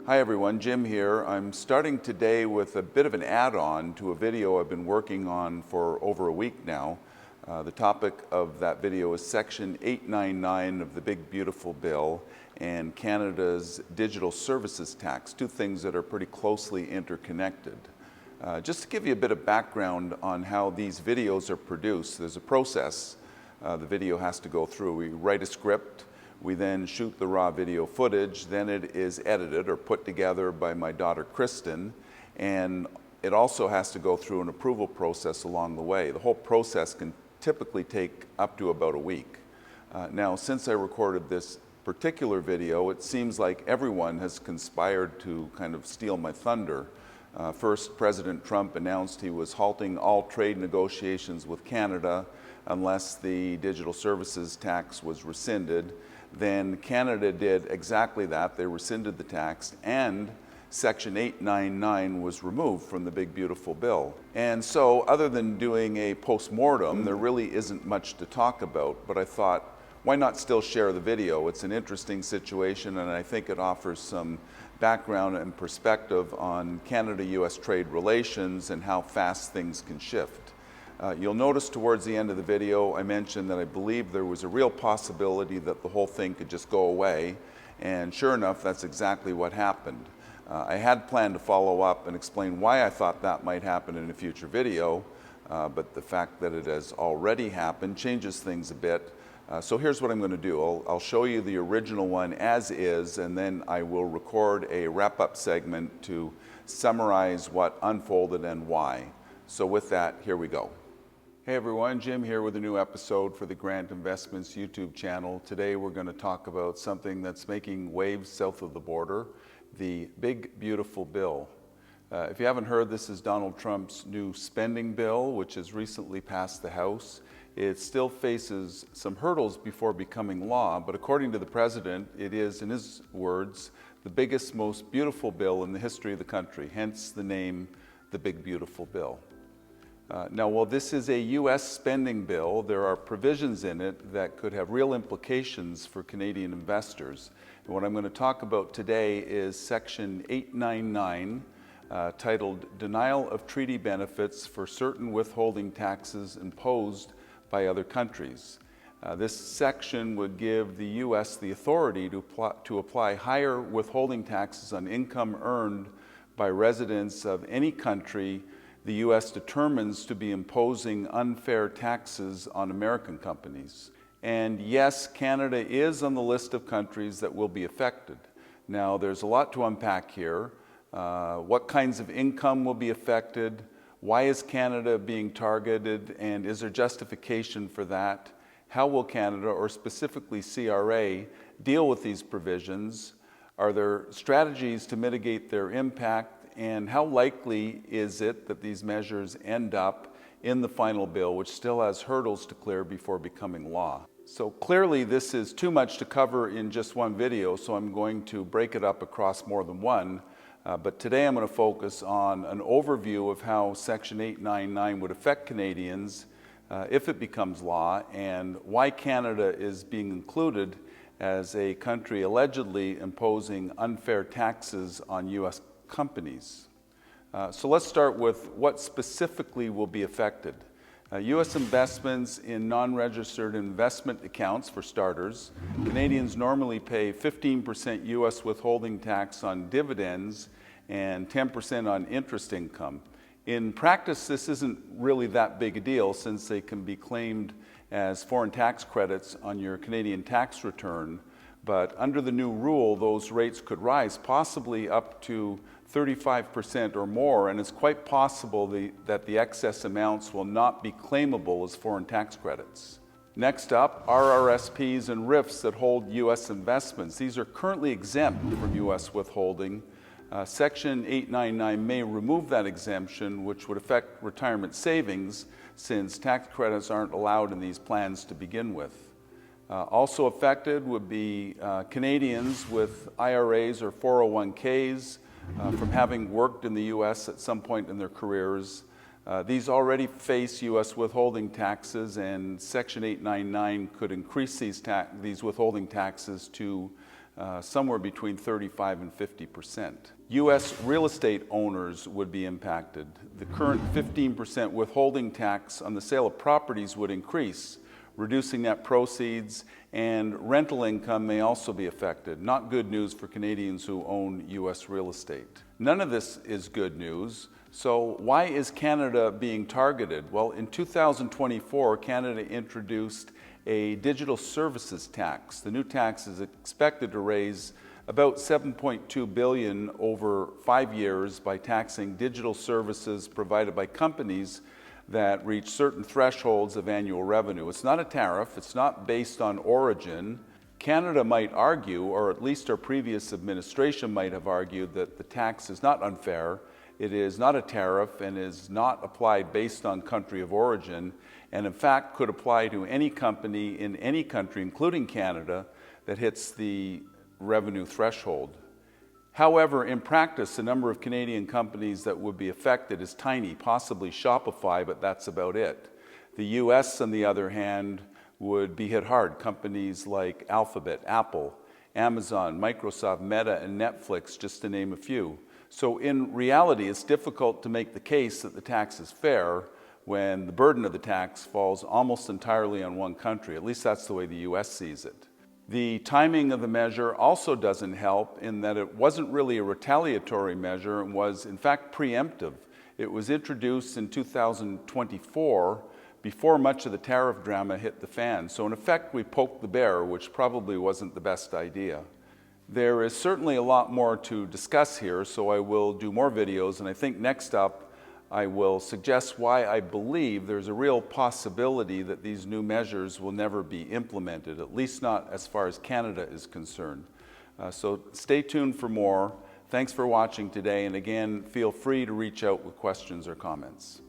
Hi everyone, Jim here. I'm starting today with a bit of an add-on to a video I've been working on for over a week now. The topic of that video is Section 899 of the Big Beautiful Bill and Canada's digital services tax, two things that are pretty closely interconnected. Just to give you a bit of background on how these videos are produced, there's a process the video has to go through. We write a script. We then shoot the raw video footage, then it is edited or put together by my daughter Kristen, and it also has to go through an approval process along the way. The whole process can typically take up to about a week. Now, since I recorded this particular video, it seems like everyone has conspired to kind of steal my thunder. First, President Trump announced he was halting all trade negotiations with Canada unless the digital services tax was rescinded. Then Canada did exactly that. They rescinded the tax, and Section 899 was removed from the Big Beautiful Bill. And so, other than doing a post-mortem, there really isn't much to talk about, but I thought, why not still share the video? It's an interesting situation, and I think it offers some background and perspective on Canada-US trade relations and how fast things can shift. You'll notice towards the end of the video, I mentioned that I believe there was a real possibility that the whole thing could just go away, and sure enough, that's exactly what happened. I had planned to follow up and explain why I thought that might happen in a future video, but the fact that it has already happened changes things a bit. So here's what I'm going to do. I'll show you the original one as is, and then I will record a wrap-up segment to summarize what unfolded and why. So with that, here we go. Hey everyone, Jim here with a new episode for the Grant Investments YouTube channel. Today we're going to talk about something that's making waves south of the border, the Big Beautiful Bill. If you haven't heard, this is Donald Trump's new spending bill, which has recently passed the House. It still faces some hurdles before becoming law, but according to the president, it is, in his words, the biggest, most beautiful bill in the history of the country, hence the name, the Big Beautiful Bill. Now, while this is a U.S. spending bill, there are provisions in it that could have real implications for Canadian investors. And what I'm going to talk about today is Section 899, titled Denial of Treaty Benefits for Certain Withholding Taxes Imposed by Other Countries. This section would give the U.S. the authority to apply higher withholding taxes on income earned by residents of any country the U.S. determines to be imposing unfair taxes on American companies. And yes, Canada is on the list of countries that will be affected. Now, there's a lot to unpack here. What kinds of income will be affected? Why is Canada being targeted? And is there justification for that? How will Canada, or specifically CRA, deal with these provisions? Are there strategies to mitigate their impact? And how likely is it that these measures end up in the final bill, which still has hurdles to clear before becoming law? So clearly this is too much to cover in just one video, so I'm going to break it up across more than one. But today I'm going to focus on an overview of how Section 899 would affect Canadians if it becomes law, and why Canada is being included as a country allegedly imposing unfair taxes on U.S. companies. So let's start with what specifically will be affected. U.S. investments in non-registered investment accounts, for starters. Canadians normally pay 15% U.S. withholding tax on dividends and 10% on interest income. In practice, this isn't really that big a deal, since they can be claimed as foreign tax credits on your Canadian tax return. But under the new rule, those rates could rise, possibly up to 35% or more, and it's quite possible that the excess amounts will not be claimable as foreign tax credits. Next up, RRSPs and RIFs that hold U.S. investments. These are currently exempt from U.S. withholding. Section 899 may remove that exemption, which would affect retirement savings, since tax credits aren't allowed in these plans to begin with. Also affected would be Canadians with IRAs or 401ks from having worked in the U.S. at some point in their careers. These already face U.S. withholding taxes, and Section 899 could increase these withholding taxes to somewhere between 35 and 50%. U.S. real estate owners would be impacted. The current 15% withholding tax on the sale of properties would increase, reducing net proceeds, and rental income may also be affected. Not good news for Canadians who own U.S. real estate. None of this is good news. So why is Canada being targeted? Well, in 2024, Canada introduced a digital services tax. The new tax is expected to raise about $7.2 billion over 5 years by taxing digital services provided by companies that reach certain thresholds of annual revenue. It's not a tariff, it's not based on origin. Canada might argue, or at least our previous administration might have argued, that the tax is not unfair, it is not a tariff, and is not applied based on country of origin, and in fact could apply to any company in any country, including Canada, that hits the revenue threshold. However, in practice, the number of Canadian companies that would be affected is tiny, possibly Shopify, but that's about it. The US, on the other hand, would be hit hard. Companies like Alphabet, Apple, Amazon, Microsoft, Meta, and Netflix, just to name a few. So in reality, it's difficult to make the case that the tax is fair when the burden of the tax falls almost entirely on one country. At least that's the way the US sees it. The timing of the measure also doesn't help in that it wasn't really a retaliatory measure and was in fact preemptive. It was introduced in 2024 before much of the tariff drama hit the fan. So in effect, we poked the bear, which probably wasn't the best idea. There is certainly a lot more to discuss here, so I will do more videos, and I think next up I will suggest why I believe there's a real possibility that these new measures will never be implemented, at least not as far as Canada is concerned. So stay tuned for more. Thanks for watching today, and again, feel free to reach out with questions or comments.